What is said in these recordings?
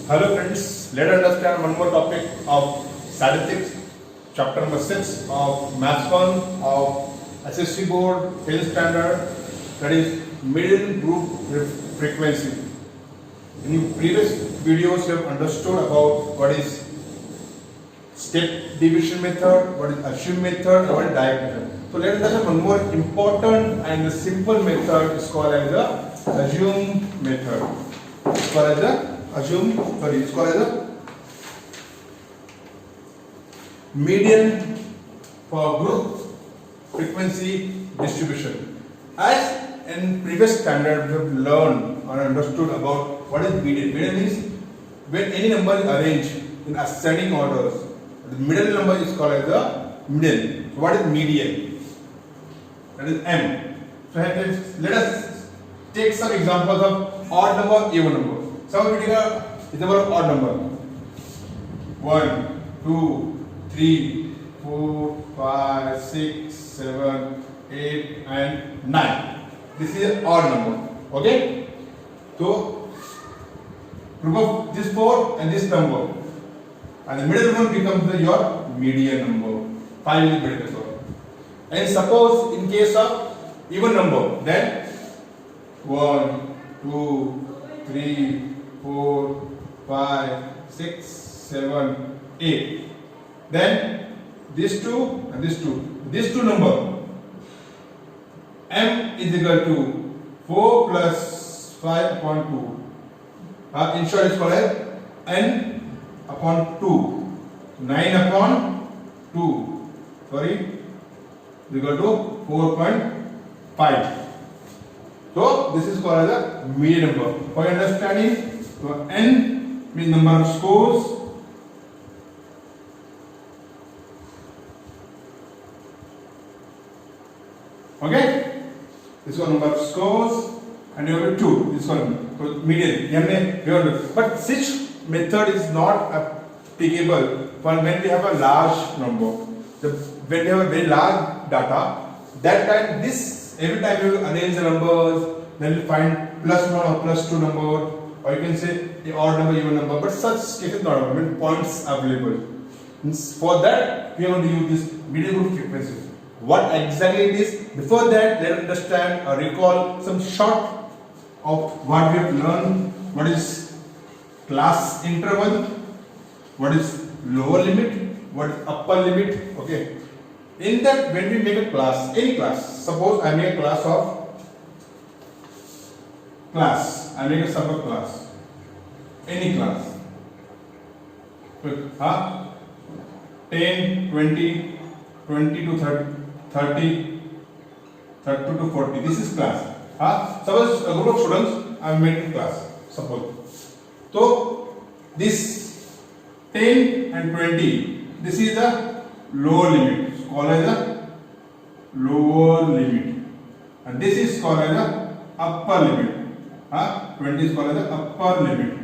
Hello friends, let us understand one more topic of statistics, chapter number 6 of Maths 1 of SSC board 10th standard, that is median group frequency. In previous videos you have understood about what is step division method, what is assume method, what is direct method. So let us understand one more important and simple method is called as the assume method. It's called as the it's called as a median for group frequency distribution. As in previous standard we have learned or understood about what is median. Median means when any number is arranged in ascending orders, the middle number is called as the median. So what is median? That is m. So let us take some examples of odd number, even number. So we take a example of odd number. 1, 2, 3, 4, 5, 6, 7, 8 and 9. This is an odd number. Okay? So group of this 4 and this number. And the middle one becomes your median number. 5 is the middle number. And suppose in case of even number, then 1, 2, 3, 4, 5, 6, 7, 8. Then these two and these two. These two number m is equal to 4 plus 5 upon 2. In short, it's called as n upon 2. 9 upon 2. Sorry, is equal to 4.5. So this is called as a median number. For your understanding, so n means number of scores. Okay? This is called number of scores, and you have 2. This is called median. But such method is not applicable for when we have a large number. When we have a very large data, that time every time you arrange the numbers, then you find plus 1 or plus 2 number, or you can say the odd number, even number. But such case is not available. Points available. For that, we are going to use this median group frequency. What exactly it is? Before that, let us understand or recall some short of what we have learned. What is class interval? What is lower limit? What is upper limit? Okay. In that, when we make a class, any class, suppose I make a class of I make a subclass, any class, 10, 20, 20 to 30, 30 to 40. This is class. Suppose a group of students I am making class. Suppose. So this 10 and 20. This is the lower limit. It's called as the lower limit. And this is called as the upper limit. 20 is called as the upper limit.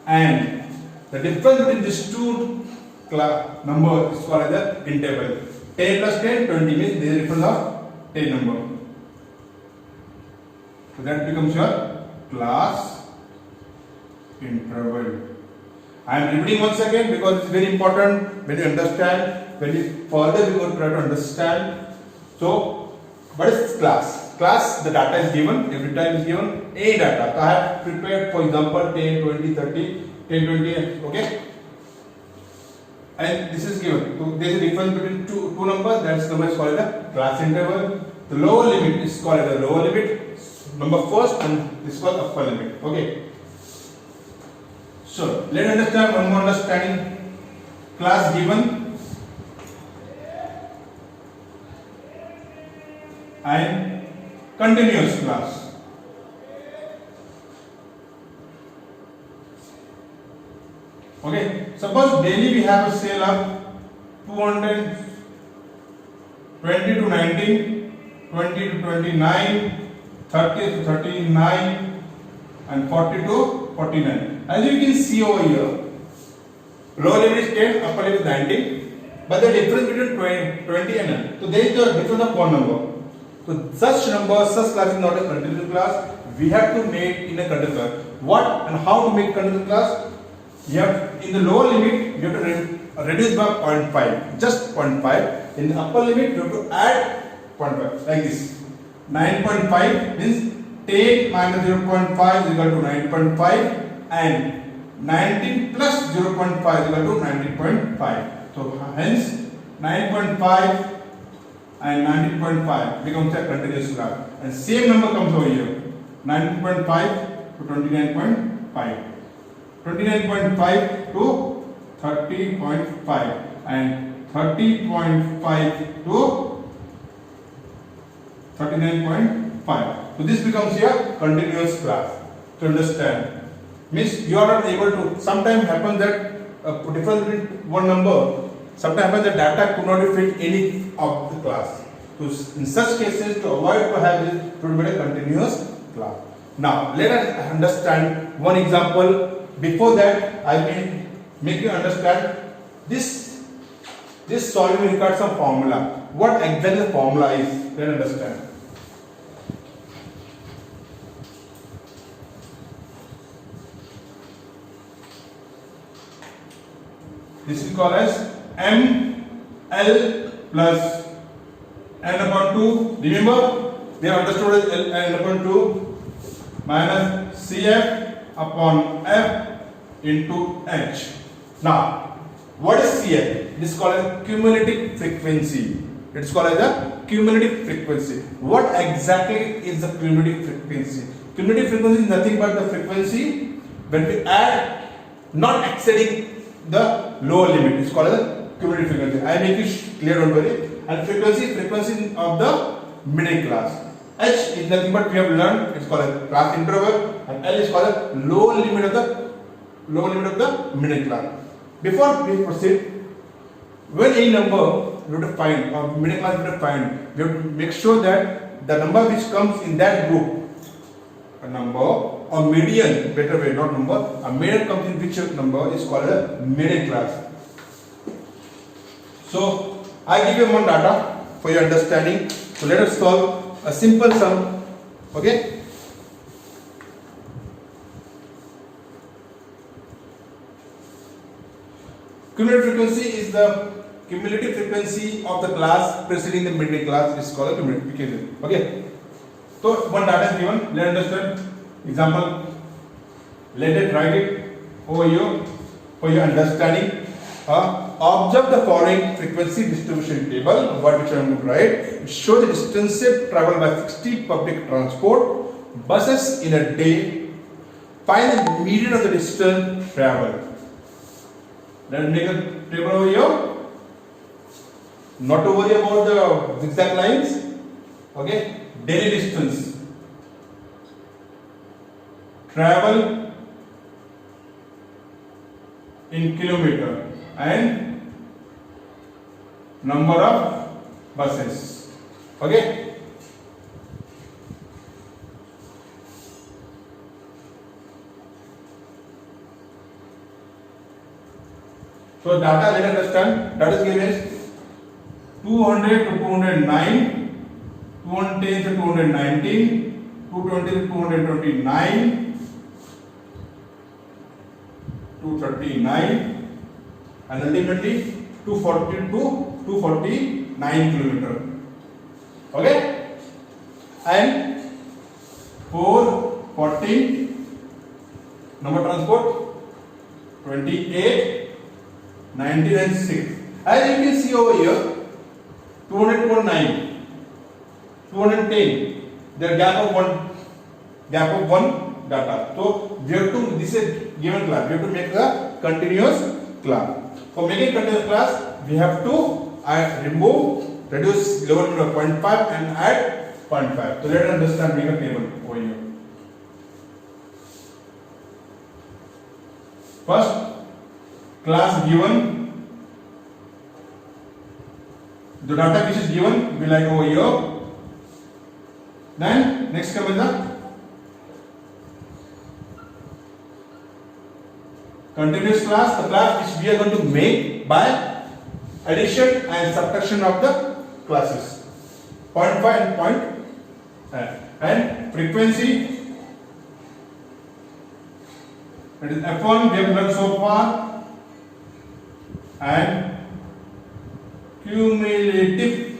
And the difference between these two numbers is called as the interval. 10 plus 10, 20 means there is a difference of 10 number. So that becomes your class interval. I am repeating once again because it is very important when you understand, when you further we will try to understand. So, what is class? Class, the data is given, every time is given a data. So, I have prepared for example 10, 20, 30, 10, 20, okay? And this is given. So, there is a difference between two numbers, that number is called the class interval. The lower limit is called the lower limit, number first, and this is called upper limit, okay? So, let us understand one more understanding. Class given and continuous class. Okay, suppose daily we have a sale of 220 to 19, 20 to 29, 30 to 39 and 40 to 49. As you can see over here, lower limit is 10, upper limit is 19, but the difference between 20 and 9. So there is the difference of one number. So such class is not a continuous class. We have to make in a continuous class. What and how to make continuous class? You have in the lower limit you have to reduce by 0.5, just 0.5. In the upper limit you have to add 0.5 like this. 9.5 means 10 minus 0.5 is equal to 9.5 and 19 plus 0.5 is equal to 19.5. So hence 9.5 and 19.5 becomes a continuous graph, and same number comes over here, 19.5 to 29.5, 29.5 to 30.5 and 30.5 to 39.5. So this becomes your continuous graph. To understand means you are not able to, sometimes happen that difference between one number, sometimes happen that data could not fit any of the class. So in such cases, to avoid to have this, it would be a continuous class. Now let us understand one example. Before that, I will make you understand this solving requires some formula. What exactly the formula is? Let us understand. This is called as ML plus n upon 2. Remember, we have understood as n upon 2 minus CF upon F into H. Now, what is CF? It is called as cumulative frequency. It is called as a cumulative frequency. What exactly is the cumulative frequency? Cumulative frequency is nothing but the frequency when we add not exceeding the lower limit. It's called as cumulative frequency. I make it clear, don't worry. And frequency of the middle class. H is nothing but we have learned. It's called as class interval, and L is called as lower limit of the middle class. Before we proceed, when any number we have to find, or middle class we have to find, we have to make sure that the number which comes in that group, a number or median, better way, not number, a median comes in which number is called a middle class. So I give you one data for your understanding. So let us solve a simple sum. Okay. Cumulative frequency is the cumulative frequency of the class preceding the middle class. Is called a cumulative frequency. Okay. So one data is given. Let us understand. Example. Let us write it over here for your understanding. Observe the following frequency distribution table. What which I am going to write. Show the distances traveled by 60 public transport buses in a day. Find the median of the distance traveled. Let us make a table over here. Not to worry about the zigzag lines. Okay. Daily distance. Travel in kilometer and number of buses. Okay. So data, let us understand. That is given as 200 to 209, 210 to 219, 220 to 229, 239, and ultimately 240 to 249 kilometer. Okay, and 440 number transport 28, 19 and 6. As you can see over here, 200 to 9, 210. There gap of one data. So we have to, this is given class. We have to make a continuous class. For making continuous class, we have to reduce lower limit of 0.5 and add 0.5. So let us understand, make a table over here. First, class given. The data which is given will like over here. Then next comes the continuous class, the class which we are going to make by addition and subtraction of the classes 0.5 and and frequency That is F1 we have learned so far, and cumulative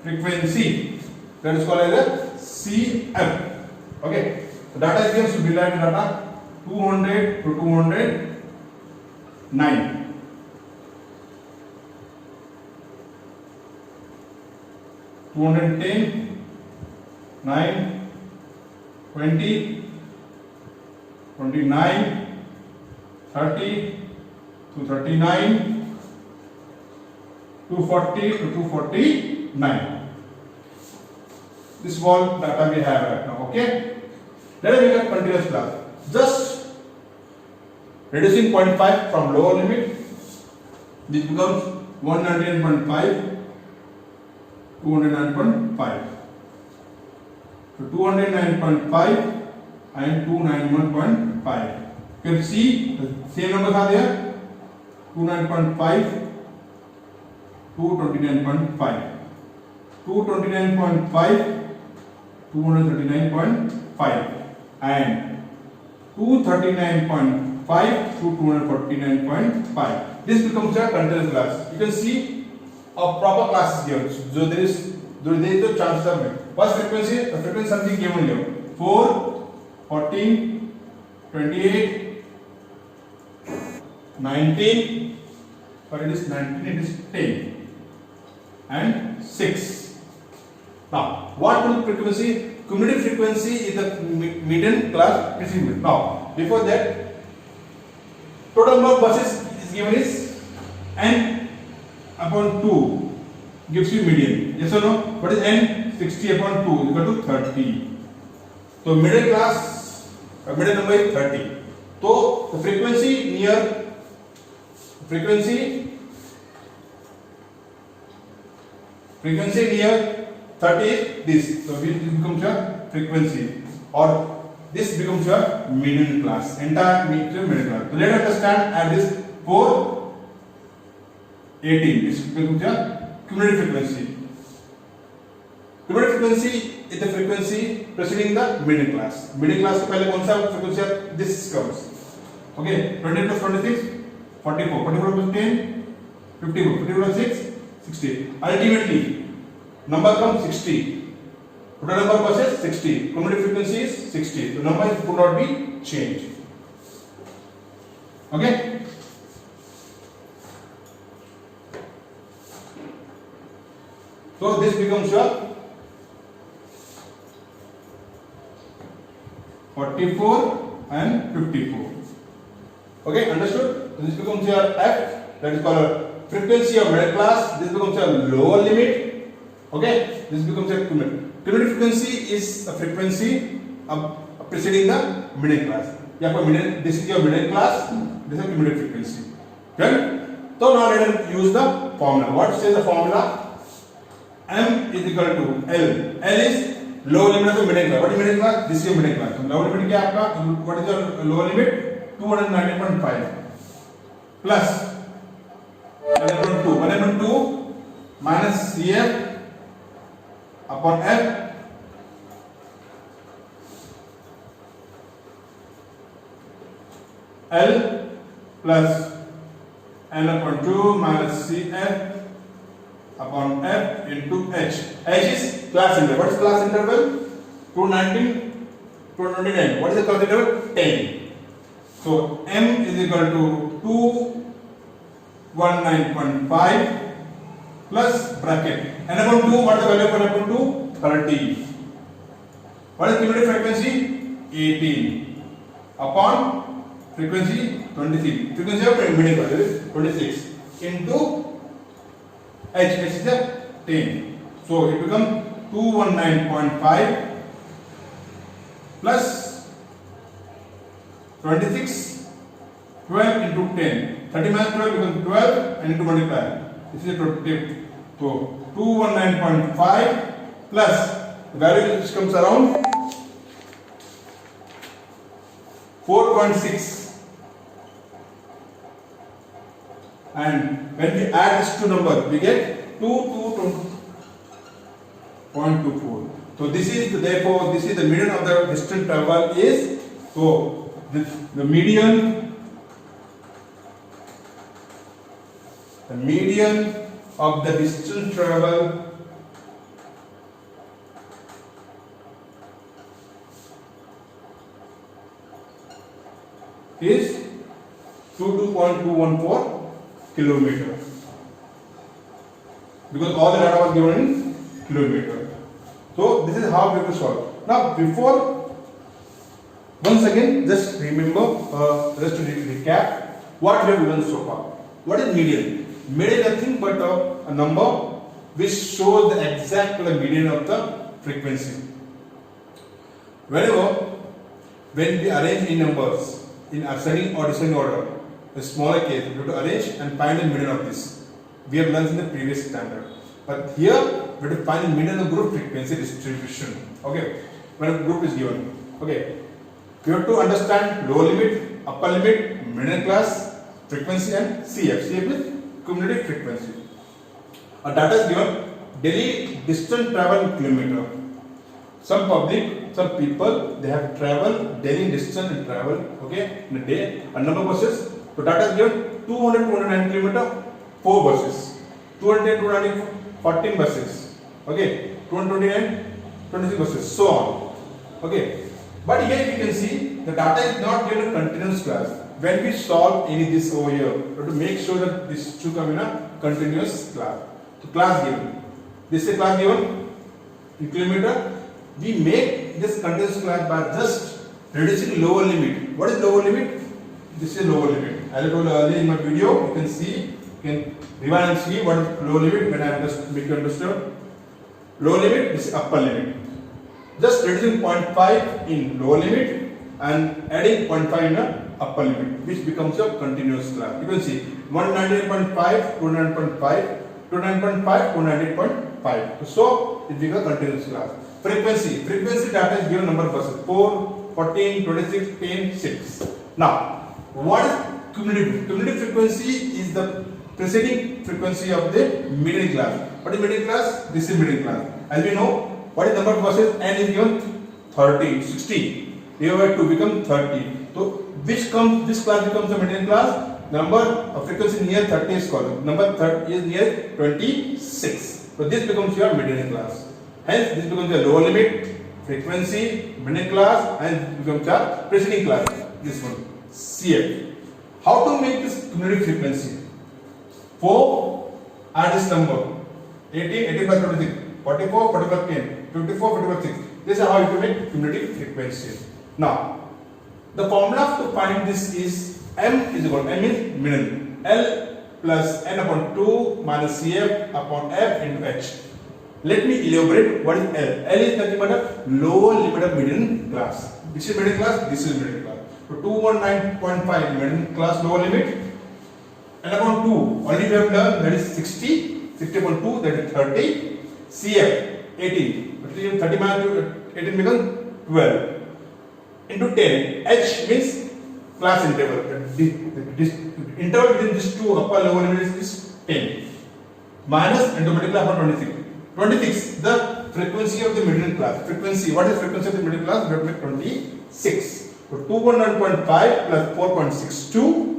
frequency, that is called as a CF. Okay, so data is given, so we learned data 200 to 209. 210, 9, 20, 29, 30 to 39, 240 to 249. This is all data we have right now. Okay. Let us look at continuous class. Just reducing 0.5 from lower limit. This becomes 199.5. 209.5. So 209.5 and 291.5. You can see the same numbers are there. 209.5, 229.5, 229.5, 239.5, and 239.5 to 249.5. This becomes a continuous class. You can see a proper class is given. So there is no chance of it. What's frequency? The frequency something given here. 4, 14, 28, 19, but it is 19, it is 10, and 6. Now, what will frequency? Cumulative frequency is the median class preceding. Now, before that, total number of buses is given is n upon 2 gives you median. Yes or no? What is n? 60 upon 2 is equal to 30. So middle class, middle number is 30. So the frequency near frequency near 30 is this. So this becomes your frequency, or this becomes your median class. Entire median class. So let us understand at this 4, 18. This becomes your cumulative frequency. Cumulative frequency is the frequency preceding the middle class. Middle class से पहले कौन सा frequency है? This comes. Okay, 20 plus 26, 44. 44 plus 10, 54. 54 plus 6, 60. Ultimately, number comes 60. Total number passes 60. Cumulative frequency is 60. The number could not be changed. Okay. So this becomes your 44 and 54. Okay, understood? So this becomes your F, that is called a frequency of middle class. This becomes your lower limit. Okay, this becomes your cumulative. Cumulative frequency is a frequency preceding the middle class. This is your middle class. This is cumulative frequency. Okay. So now let us use the formula. What says the formula? M is equal to L. L is lower limit of the middle class. What is middle class? This is your middle class. So lower limit क्या आपका? What is your lower limit? 290.5 plus 1.2. 1.2 minus CF upon F L plus N upon 2 minus CF upon F into H. H is class interval. What is class interval? 219, 229. What is the class interval? 10. So M is equal to 219.5 plus bracket. N upon 2, what is the value of N upon 2? 30. What is cumulative frequency? 18. Upon frequency 26. Frequency of middle class is 26 into H is 10. So it becomes 219.5 plus 26, 12 into 10. 30 minus 12 becomes 12 and into multiply. This is a tip. So 219.5 plus the value which comes around 4.6. And when we add these two numbers, we get 2.24. So this is therefore this is the median of the distance travel is So the median of the distance travel is 22.214 kilometer, because all the data was given in kilometer. So this is how we will solve. Now before, once again, just remember, just to recap what we have learned so far. What is median? Median is nothing but a number which shows the exact median of the frequency. When we arrange in numbers in ascending or descending order, the smaller case, we have to arrange and find the median of this. We have learned in the previous standard. But here, we have to find the median of group frequency distribution. Okay, when a group is given. Okay, we have to understand lower limit, upper limit, middle class, frequency, and CF. CF is cumulative frequency. A data is given daily distance travel in kilometer. Some people, they have traveled daily distance and travel, okay, in a day, a number of buses. So data is given 209 kilometer, 4 buses, 209, 14 buses, okay, 229, 26 buses, so on, okay. But here you can see the data is not given a continuous class. When we solve any this over here, we have to make sure that this should come in a continuous class. So class given, this is a class given in kilometer. We make this continuous class by just reducing lower limit. What is lower limit? This is lower limit. As I told earlier in my video, you can see, you can rewind and see what is lower limit when I just make you understand. Lower limit, this is upper limit. Just reducing 0.5 in lower limit and adding 0.5 in the upper limit, which becomes a continuous class. You can see 198.5, 209.5, 209.5, 298.5. So it becomes a continuous class. Frequency data is given number of buses 4, 14, 26, 10, 6. Now, what is cumulative? Cumulative frequency is the preceding frequency of the middle class. What is middle class? This is middle class. As we know, what is number of buses? N is given 30, 60. Here we have to become 30. So this class becomes a middle class. Number of frequency near 30 is called. Number 30 is near 26. So this becomes your middle class. Hence, this becomes a lower limit, frequency, middle class, and becomes a preceding class. This one, CF. How to make this cumulative frequency? 4, add this number, 18, 18 by 26, 44, 45, 10, 54, 45, 6. This is how you can make cumulative frequency. Now, the formula to find this is M is equal to M is middle, L plus N upon 2 minus CF upon F into H. Let me elaborate what is L. L is nothing but a lower limit of middle class. This is middle class, this is middle class. So 219.5 middle class lower limit. N upon 2, already we have learned that is 60, 60 upon 2 that is 30, CF 18, 30 minus 18 becomes 12 into 10. H means class interval. The interval between these two upper lower limits is 10 minus into middle class upon 26. 26, the frequency of the middle class. Frequency, what is frequency of the middle class? We have to make 26. So 219.5 plus 4.62.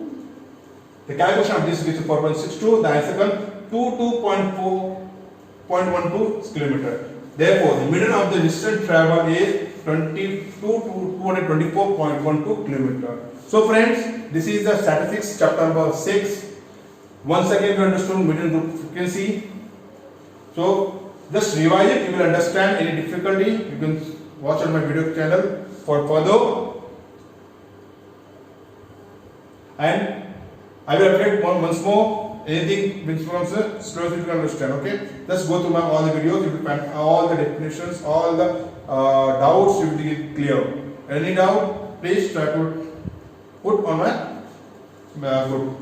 The calculation of this gives 4.62. The answer comes 22.4.12 kilometer. Therefore, the median of the distance traveled is 224.12 kilometer. So friends, this is the statistics chapter number 6. Once again, we understood median group frequency. So just revise it, you will understand. Any difficulty, you can watch on my video channel for further. And I will update once more. Anything which becomes slowly you can understand. Okay, just go through all the videos. You will find all the definitions, all the doubts you will be clear. Any doubt, please try to put on my group.